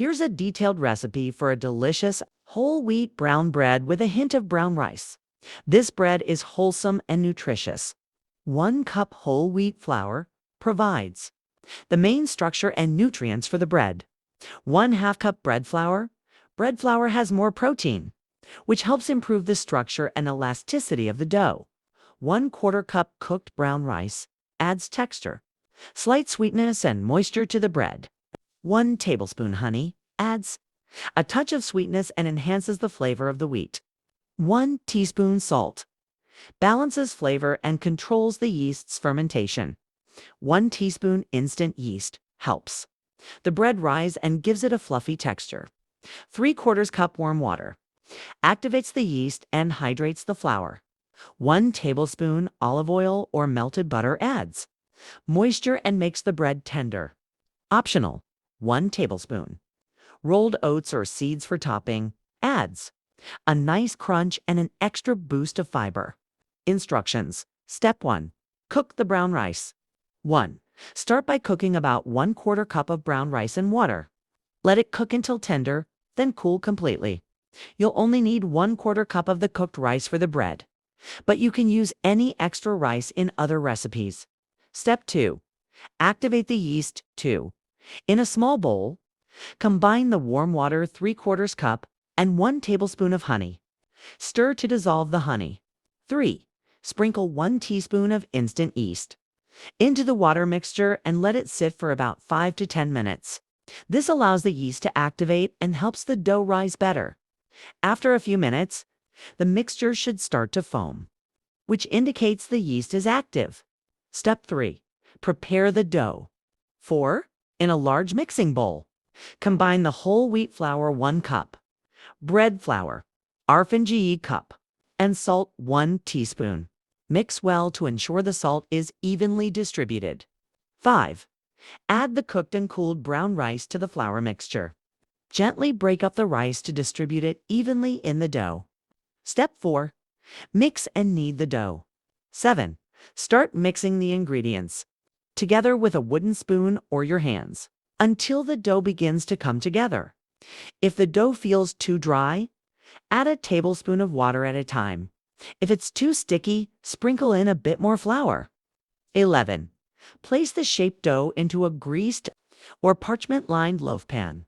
Here's a detailed recipe for a delicious whole wheat brown bread with a hint of brown rice. This bread is wholesome and nutritious. 1 cup whole wheat flour provides the main structure and nutrients for the bread. 1/2 cup bread flour. Bread flour has more protein, which helps improve the structure and elasticity of the dough. 1/4 cup cooked brown rice adds texture, slight sweetness and moisture to the bread. 1 tablespoon honey adds a touch of sweetness and enhances the flavor of the wheat. 1 teaspoon salt balances flavor and controls the yeast's fermentation. 1 teaspoon instant yeast helps the bread rise and gives it a fluffy texture. 3/4 cup warm water activates the yeast and hydrates the flour. 1 tablespoon olive oil or melted butter adds moisture and makes the bread tender. Optional. 1 tablespoon. Rolled oats or seeds for topping adds a nice crunch and an extra boost of fiber. Instructions. Step 1. Cook the brown rice. 1. Start by cooking about 1/4 cup of brown rice in water. Let it cook until tender, then cool completely. You'll only need 1/4 cup of the cooked rice for the bread, but you can use any extra rice in other recipes. Step 2. Activate the yeast. 2. In a small bowl, combine the warm water 3/4 cup and 1 tablespoon of honey. Stir to dissolve the honey. 3. Sprinkle 1 teaspoon of instant yeast into the water mixture and let it sit for about 5 to 10 minutes. This allows the yeast to activate and helps the dough rise better. After a few minutes, the mixture should start to foam, which indicates the yeast is active. Step 3. Prepare the dough. 4. In a large mixing bowl, combine the whole wheat flour 1 cup, bread flour, arfanji cup, and salt 1 teaspoon. Mix well to ensure the salt is evenly distributed. 5. Add the cooked and cooled brown rice to the flour mixture. Gently break up the rice to distribute it evenly in the dough. Step 4. Mix and knead the dough. 7. Start mixing the ingredients together with a wooden spoon or your hands until the dough begins to come together. If the dough feels too dry, add a tablespoon of water at a time. If it's too sticky, sprinkle in a bit more flour. 11. Place the shaped dough into a greased or parchment-lined loaf pan.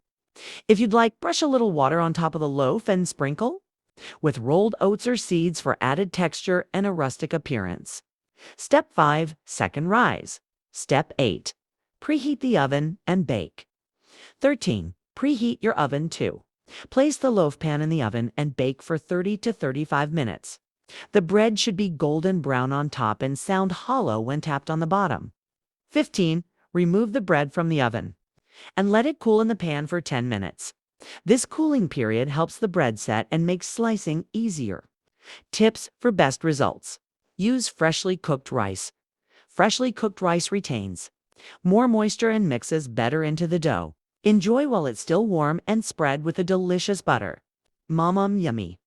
If you'd like, brush a little water on top of the loaf and sprinkle with rolled oats or seeds for added texture and a rustic appearance. Step 5. Second rise. Step 8. Preheat the oven and bake. 13. Preheat your oven too. Place the loaf pan in the oven and bake for 30 to 35 minutes. The bread should be golden brown on top and sound hollow when tapped on the bottom. 15. Remove the bread from the oven and let it cool in the pan for 10 minutes. This cooling period helps the bread set and makes slicing easier. Tips for best results. Use freshly cooked rice. Freshly cooked rice retains more moisture and mixes better into the dough. Enjoy while it's still warm and spread with a delicious butter. Yummy.